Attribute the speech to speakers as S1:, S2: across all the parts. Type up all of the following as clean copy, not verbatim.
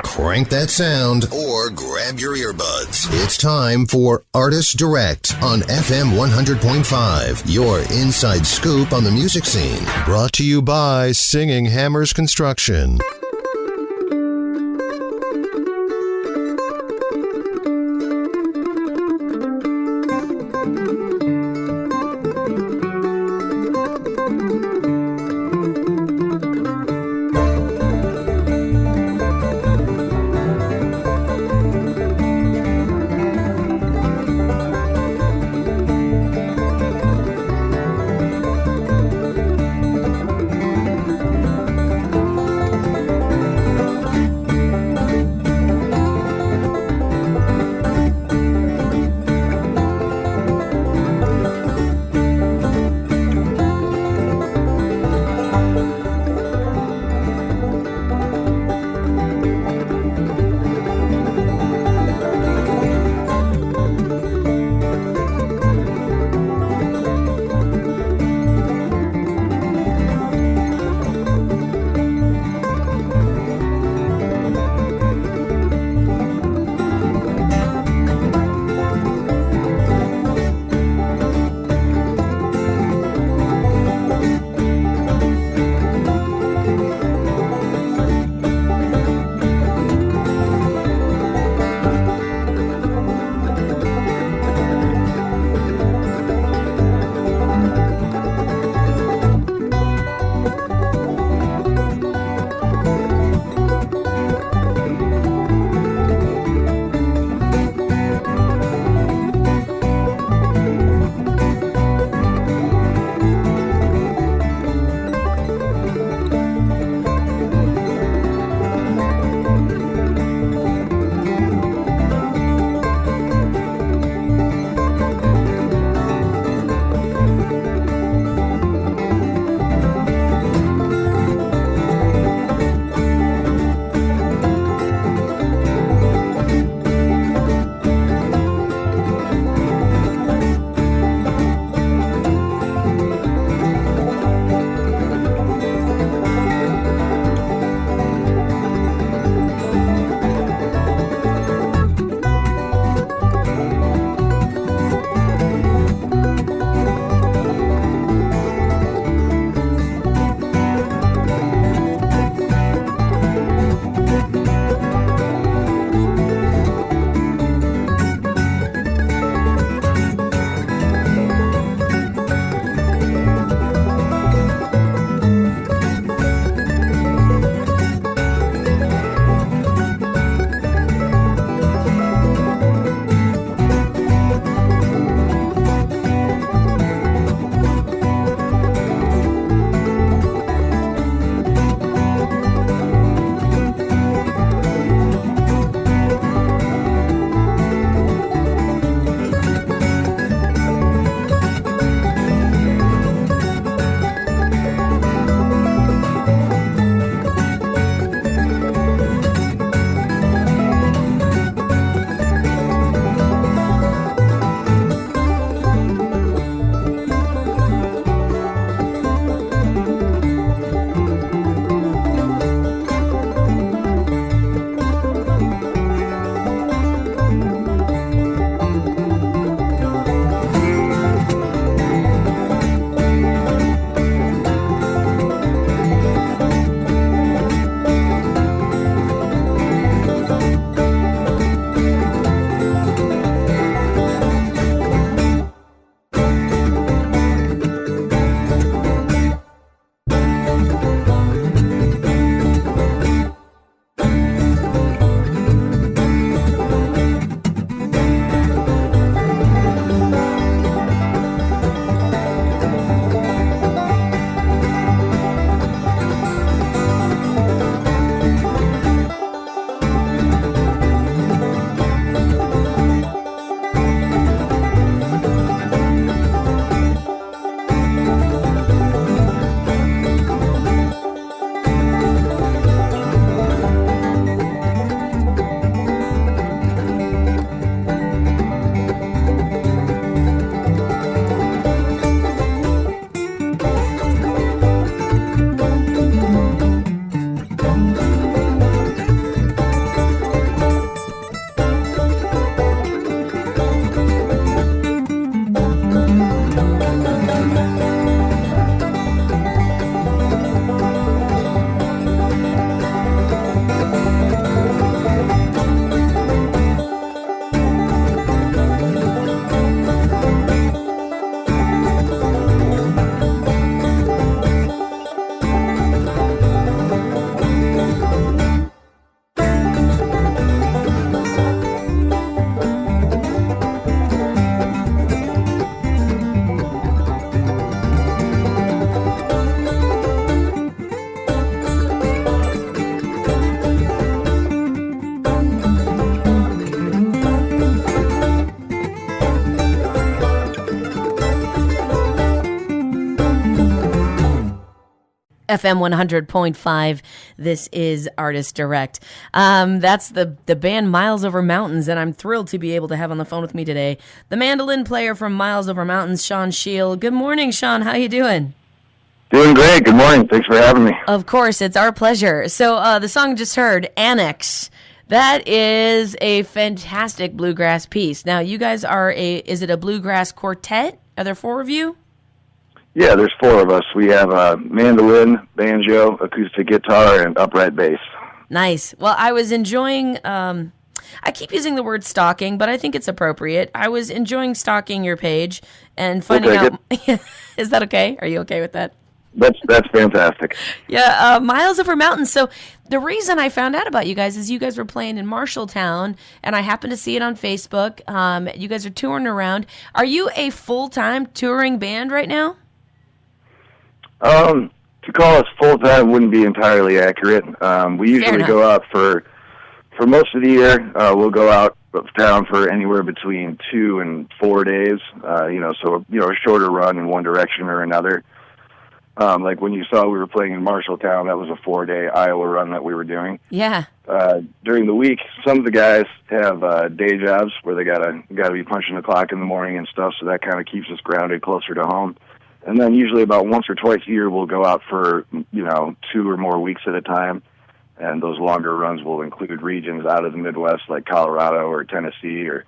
S1: Crank that sound or grab your earbuds. It's time for Artist Direct on FM 100.5, your inside scoop on the music scene. Brought to you by Singing Hammers Construction.
S2: FM 100.5. This is Artist Direct. That's the band Miles Over Mountains, and I'm thrilled to be able to have on the phone with me today the mandolin player from Miles Over Mountains, Sean Scheel. Good morning, Sean. How you doing?
S3: Doing great. Good morning. Thanks for having me.
S2: Of course, it's our pleasure. So the song you just heard, Annex, that is a fantastic bluegrass piece. Now, you guys is it a bluegrass quartet? Are there four of you?
S3: Yeah, there's four of us. We have a mandolin, banjo, acoustic guitar, and upright bass.
S2: Nice. Well, I was enjoying, I keep using the word stalking, but I think it's appropriate. I was enjoying stalking your page and finding out. Is that okay? Are you okay with that?
S3: That's fantastic.
S2: Yeah, Miles Over Mountains. So the reason I found out about you guys is you guys were playing in Marshalltown, and I happened to see it on Facebook. You guys are touring around. Are you a full-time touring band right now?
S3: To call us full-time wouldn't be entirely accurate. We usually go out for most of the year. We'll go out of town for anywhere between 2 and 4 days. So a shorter run in one direction or another. Like when you saw we were playing in Marshalltown, that was a 4-day Iowa run that we were doing.
S2: Yeah.
S3: During the week, some of the guys have day jobs where they gotta be punching the clock in the morning and stuff, so that kind of keeps us grounded closer to home. And then usually about once or twice a year, we'll go out for 2 or more weeks at a time. And those longer runs will include regions out of the Midwest, like Colorado or Tennessee, or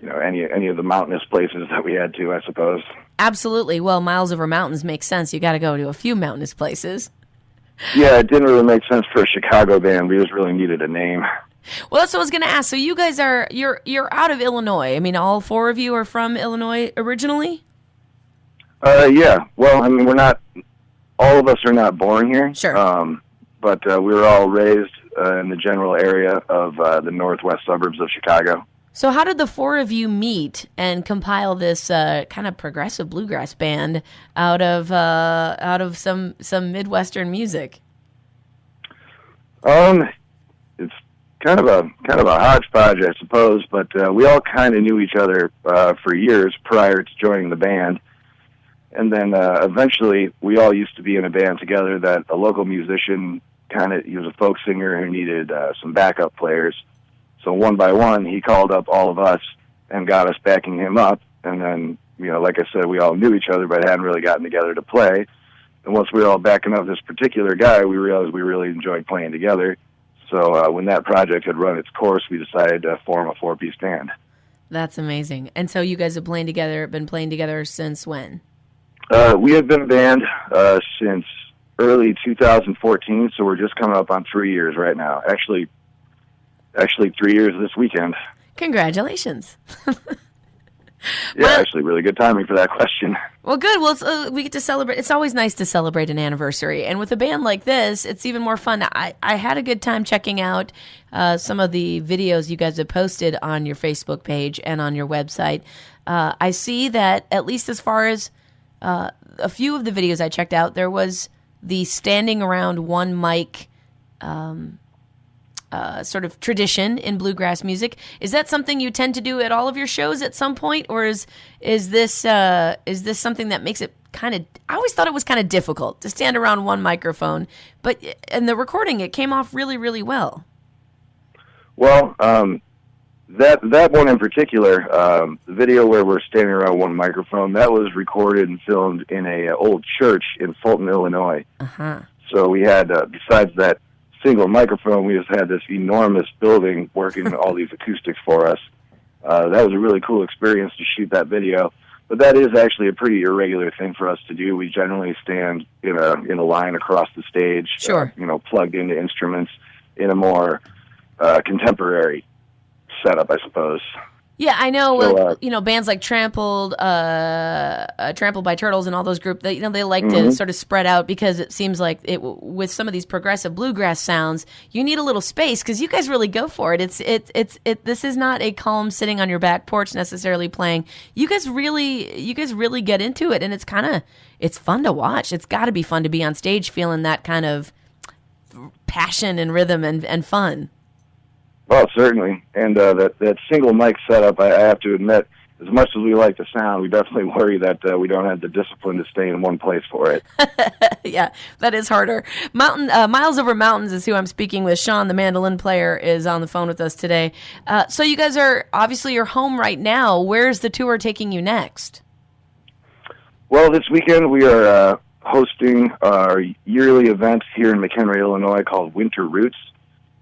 S3: any of the mountainous places that we had to, I suppose.
S2: Absolutely. Well, Miles Over Mountains makes sense. You got to go to a few mountainous places.
S3: Yeah, it didn't really make sense for a Chicago band. We just really needed a name.
S2: Well, that's what I was going to ask. So you guys you're out of Illinois. I mean, all four of you are from Illinois originally?
S3: Yeah. Well, I mean, all of us are not born here.
S2: Sure.
S3: But we were all raised in the general area of the northwest suburbs of Chicago.
S2: So how did the four of you meet and compile this kind of progressive bluegrass band out of some Midwestern music?
S3: It's kind of a hodgepodge, I suppose, but we all kind of knew each other for years prior to joining the band. And then eventually we all used to be in a band together that a local musician he was a folk singer who needed some backup players. So one by one, he called up all of us and got us backing him up. And then, like I said, we all knew each other but hadn't really gotten together to play. And once we were all backing up this particular guy, we realized we really enjoyed playing together. So when that project had run its course, we decided to form a 4-piece band.
S2: That's amazing. And so you guys have been playing together since when?
S3: We have been a band since early 2014, so we're just coming up on 3 years right now. Actually 3 years this weekend.
S2: Congratulations.
S3: Actually, really good timing for that question.
S2: Well, good. Well, we get to celebrate. It's always nice to celebrate an anniversary. And with a band like this, it's even more fun. I had a good time checking out some of the videos you guys have posted on your Facebook page and on your website. I see that, at least as far as a few of the videos I checked out, there was the standing around one mic sort of tradition in bluegrass music. Is that something you tend to do at all of your shows at some point, or is this something that makes it kind of? I always thought it was kind of difficult to stand around one microphone, but in the recording, it came off really, really well.
S3: Well, that one in particular, the video where we're standing around one microphone, that was recorded and filmed in a old church in Fulton, Illinois.
S2: Uh-huh.
S3: So we had, besides that single microphone, we just had this enormous building working all these acoustics for us. That was a really cool experience to shoot that video. But that is actually a pretty irregular thing for us to do. We generally stand in a line across the stage,
S2: sure.
S3: Plugged into instruments in a more contemporary setup, I suppose.
S2: Yeah, I know. So, bands like Trampled by Turtles, and all those groups. They like to sort of spread out, because it seems like with some of these progressive bluegrass sounds, you need a little space, because you guys really go for it. This is not a calm sitting on your back porch necessarily playing. You guys really get into it, and it's fun to watch. It's got to be fun to be on stage feeling that kind of passion and rhythm and fun.
S3: Well, certainly. And that single mic setup, I have to admit, as much as we like the sound, we definitely worry that we don't have the discipline to stay in one place for it.
S2: Yeah, that is harder. Miles Over Mountains is who I'm speaking with. Sean, the mandolin player, is on the phone with us today. So you guys you're home right now. Where's the tour taking you next?
S3: Well, this weekend we are hosting our yearly event here in McHenry, Illinois, called Winter Roots.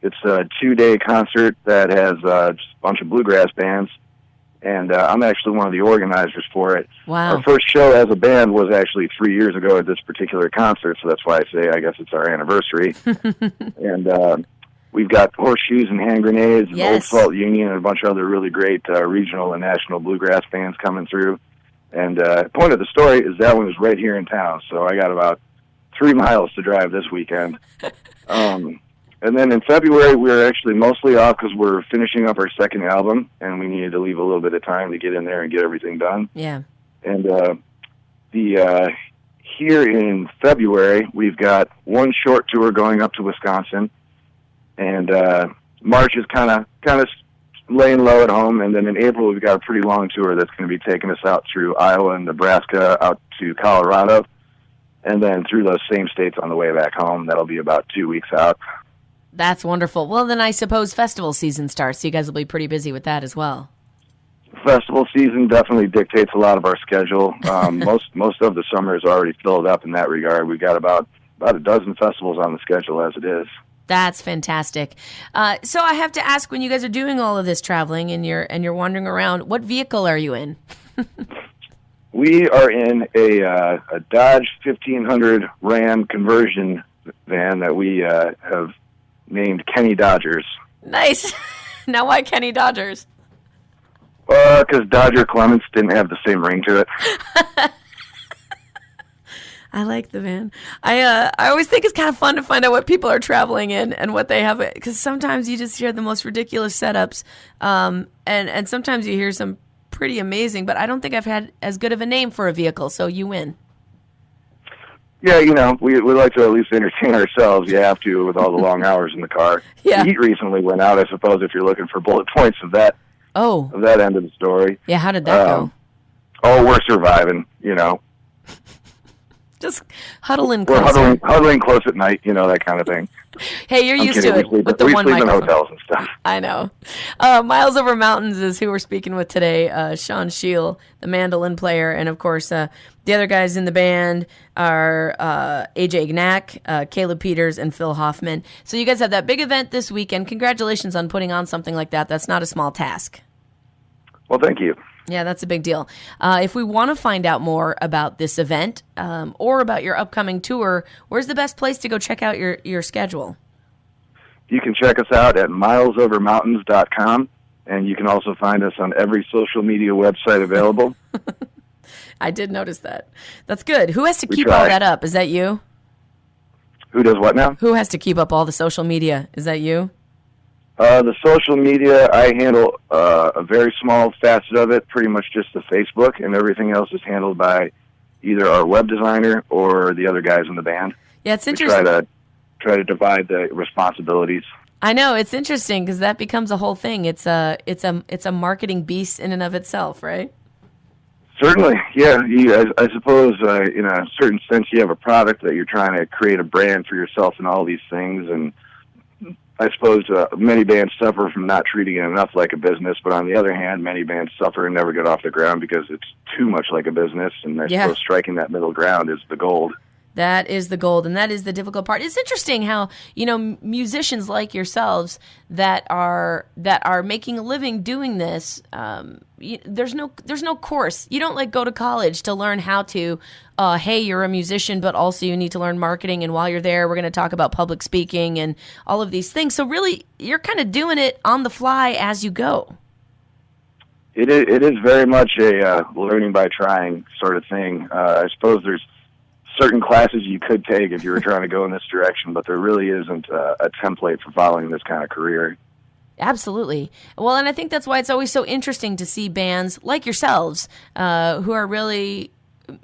S3: It's a 2-day concert that has just a bunch of bluegrass bands. And I'm actually one of the organizers for it.
S2: Wow.
S3: Our first show as a band was actually 3 years ago at this particular concert, so that's why I say I guess it's our anniversary. And we've got Horseshoes and Hand Grenades, and Old Salt Union, and a bunch of other really great regional and national bluegrass bands coming through. And point of the story is that one is right here in town, so I got about 3 miles to drive this weekend. And then in February, we're actually mostly off because we're finishing up our second album, and we needed to leave a little bit of time to get in there and get everything done.
S2: Yeah.
S3: And here in February, we've got one short tour going up to Wisconsin, and March is kind of laying low at home. And then in April, we've got a pretty long tour that's going to be taking us out through Iowa and Nebraska, out to Colorado, and then through those same states on the way back home. That'll be about 2 weeks out.
S2: That's wonderful. Well, then I suppose festival season starts, so you guys will be pretty busy with that as well.
S3: Festival season definitely dictates a lot of our schedule. Most of the summer is already filled up in that regard. We've got about a dozen festivals on the schedule as it is.
S2: That's fantastic. So I have to ask, when you guys are doing all of this traveling and you're wandering around, what vehicle are you in?
S3: We are in a Dodge 1500 Ram conversion van that we have named Kenny Dodgers.
S2: Nice. Now why Kenny Dodgers?
S3: Because Dodger Clements didn't have the same ring to it.
S2: I like the van. I always think it's kind of fun to find out what people are traveling in and what they have, because sometimes you just hear the most ridiculous setups, and sometimes you hear some pretty amazing, but I don't think I've had as good of a name for a vehicle, so you win.
S3: Yeah, we like to at least entertain ourselves. You have to, with all the long hours in the car.
S2: Yeah.
S3: The heat recently went out, I suppose, if you're looking for bullet points of that end of the story.
S2: Yeah, how did that go?
S3: Oh, we're surviving,
S2: Just huddling
S3: close.
S2: We're
S3: huddling close at night, that kind of thing.
S2: Hey, you're used to it with the one microphone.
S3: We sleep in hotels and stuff.
S2: I know. Miles Over Mountains is who we're speaking with today. Sean Scheel, the mandolin player, and of course, the other guys in the band are AJ Gnack, Caleb Peters, and Phil Hoffman. So you guys have that big event this weekend. Congratulations on putting on something like that. That's not a small task.
S3: Well, thank you.
S2: Yeah, that's a big deal. If we want to find out more about this event or about your upcoming tour, where's the best place to go check out your schedule?
S3: You can check us out at milesovermountains.com, and you can also find us on every social media website available.
S2: I did notice that. That's good. Who has to keep all that up? Is that you?
S3: Who does what now?
S2: Who has to keep up all the social media? Is that you?
S3: The social media, I handle a very small facet of it, pretty much just the Facebook, and everything else is handled by either our web designer or the other guys in the band.
S2: Yeah, it's interesting.
S3: We try to divide the responsibilities.
S2: I know, it's interesting because that becomes a whole thing. It's a marketing beast in and of itself, right?
S3: Certainly, yeah. I suppose in a certain sense, you have a product that you're trying to create a brand for yourself and all these things, and I suppose many bands suffer from not treating it enough like a business, but on the other hand, many bands suffer and never get off the ground because it's too much like a business, and I suppose striking that middle ground is the gold.
S2: That is the gold, and that is the difficult part. It's interesting how, musicians like yourselves that are making a living doing this, there's no course. You don't go to college to learn how to, hey, you're a musician, but also you need to learn marketing, and while you're there, we're going to talk about public speaking and all of these things. So really, you're kind of doing it on the fly as you go.
S3: It is very much a learning by trying sort of thing. I suppose there's certain classes you could take if you were trying to go in this direction, but there really isn't a template for following this kind of career.
S2: Absolutely. Well, and I think that's why it's always so interesting to see bands like yourselves who are really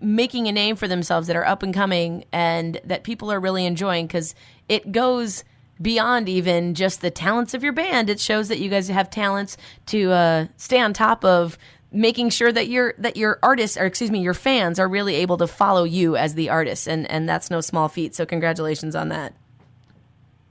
S2: making a name for themselves, that are up and coming, and that people are really enjoying, because it goes beyond even just the talents of your band. It shows that you guys have talents to stay on top of making sure that your artists, or excuse me, your fans are really able to follow you as the artist, and that's no small feat. So congratulations on that.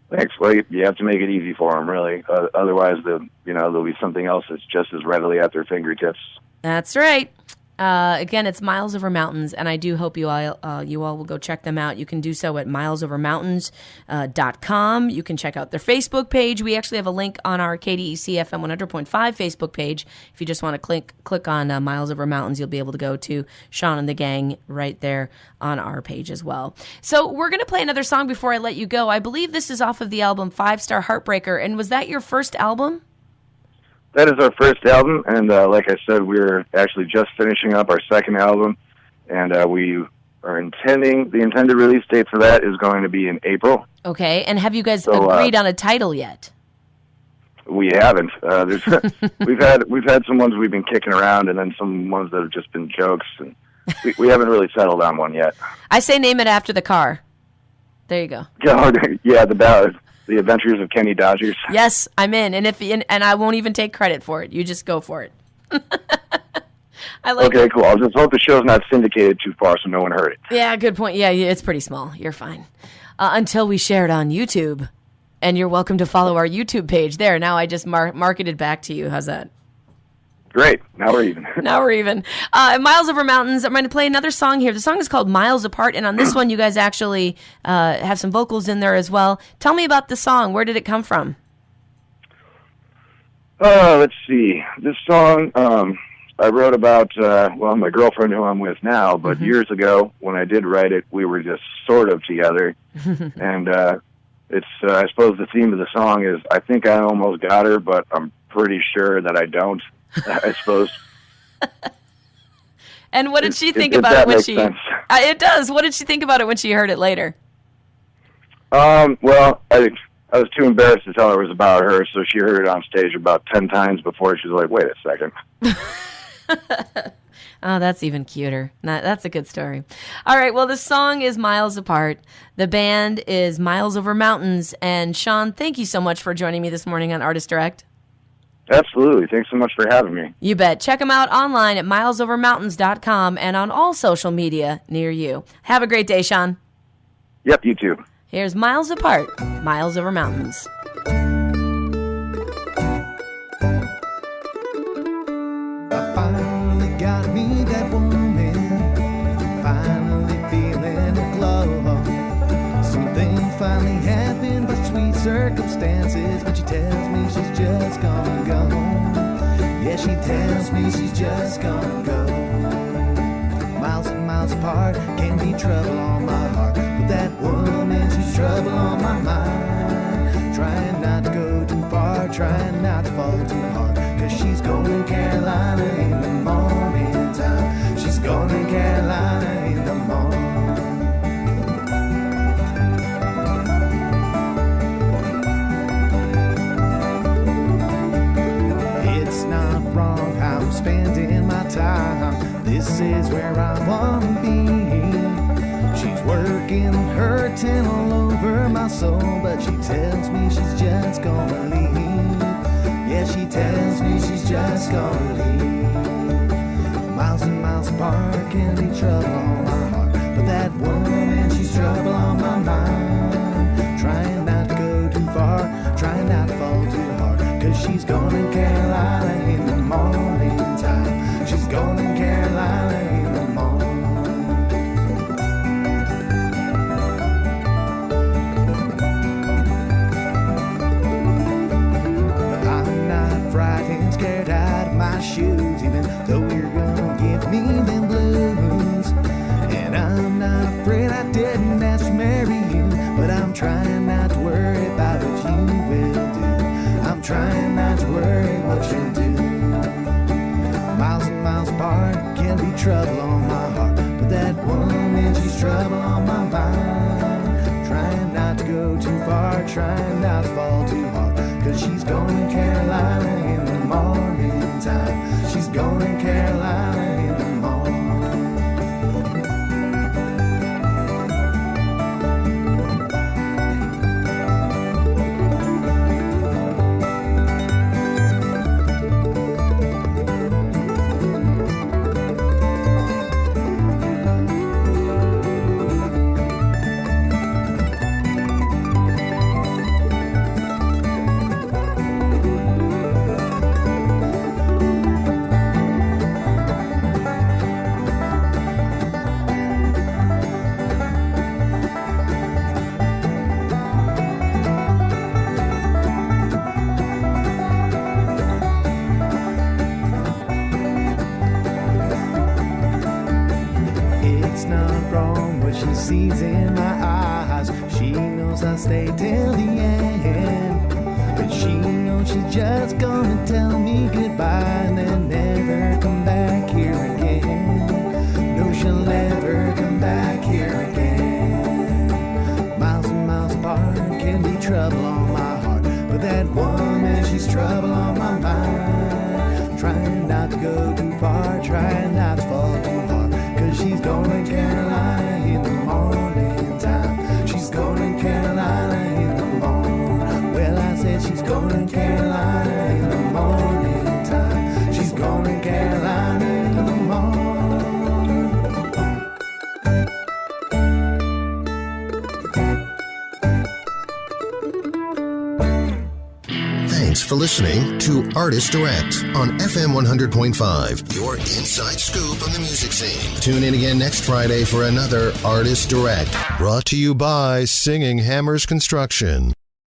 S3: Thanks. Well, you have to make it easy for them, really. Otherwise, there'll be something else that's just as readily at their fingertips.
S2: That's right. Again, it's Miles Over Mountains, and I do hope you all will go check them out. You can do so at milesovermountains.com. You can check out their Facebook page. We actually have a link on our KDEC FM 100.5 Facebook page. If you just want to click on Miles Over Mountains, you'll be able to go to Sean and the gang right there on our page as well. So we're going to play another song before I let you go. I believe this is off of the album 5 Star Heartbreaker, and was that your first album?
S3: That is our first album, and like I said, we're actually just finishing up our second album, and we are the intended release date for that is going to be in April.
S2: Okay, and have you guys agreed on a title yet?
S3: We haven't. We've had some ones we've been kicking around, and then some ones that have just been jokes, and we haven't really settled on one yet.
S2: I say name it after the car. There you go.
S3: Yeah, the ballad. The Adventures of Kenny Dodgers.
S2: Yes, I'm in, and I won't even take credit for it. You just go for it.
S3: Okay, cool. I'll just hope the show's not syndicated too far so no one heard it.
S2: Yeah, good point. Yeah, it's pretty small. You're fine. Until we share it on YouTube, and you're welcome to follow our YouTube page there. Now I just marketed back to you. How's that?
S3: Great. Now we're even.
S2: Miles Over Mountains. I'm going to play another song here. The song is called Miles Apart, and on this one, you guys actually have some vocals in there as well. Tell me about the song. Where did it come from?
S3: Let's see. This song I wrote about, my girlfriend who I'm with now, but years ago when I did write it, we were just sort of together. And it's, I suppose the theme of the song is, I think I almost got her, but I'm pretty sure that I don't. I suppose.
S2: And what did she think about it when she?
S3: Sense.
S2: It does. What did she think about it when she heard it later?
S3: Well, I was too embarrassed to tell her it was about her, so she heard it on stage about 10 times before she was like, "Wait a second."
S2: Oh, that's even cuter. That's a good story. All right. Well, the song is Miles Apart. The band is Miles Over Mountains. And Sean, thank you so much for joining me this morning on Artist Direct.
S3: Absolutely. Thanks so much for having me.
S2: You bet. Check them out online at milesovermountains.com and on all social media near you. Have a great day, Sean.
S3: Yep, you too.
S2: Here's Miles Apart, Miles Over Mountains.
S4: I finally got me that woman, finally feeling the glow. Something finally happened, but sweet circumstances. But she tells me she's just gonna go. Yeah, she tells me she's just gonna go. Miles and miles apart, can be trouble on my heart. But that woman, she's trouble on my mind. Trying not to go too far, trying not to fall too hard. Cause she's going to Carolina in the morning time. She's going to Carolina in the morning. It's not wrong how I'm spending my time. This is where I want to be. She's working, hurting all over my soul, but she tells me she's just gonna leave. Yeah, she tells me she's just gonna leave. Miles and miles apart can be trouble on my heart, but that woman, she's trouble on my mind. Trying not to go too far, trying not to fall too hard. Cause she's going to Carolina in the morning time. She's going to Carolina in the morning. I'm not frightened, scared out of my shoes, even though you're gonna give me them blues. And I'm not afraid I didn't ask to marry you, but I'm trying not to worry about what you will do. I'm trying not to worry what you'll do. Miles and miles apart can be trouble on my heart, but that woman, she's trouble on my mind. Trying not to go too far, trying not to fall too hard. Cause she's going to Carolina in the morning time. She's going to Carolina in the morning. sees in my eyes. She knows I'll stay till the end, but she knows she's just gonna tell me goodbye and then never come back here again. No, she'll never come back here again. Miles and miles apart can be trouble on my heart, but that woman, she's trouble on my mind. Trying not to go too far, trying not to fall too hard, 'cause she's going to Carolina in the morning time. She's going to Carolina in the morning. Well, I said she's going to Carolina in the morning time. She's going to Carolina in the morning.
S1: Thanks for listening to Artist Direct on FM 100.5, your inside scoop on the music scene. Tune in again next Friday for another Artist Direct, brought to you by Singing Hammers Construction.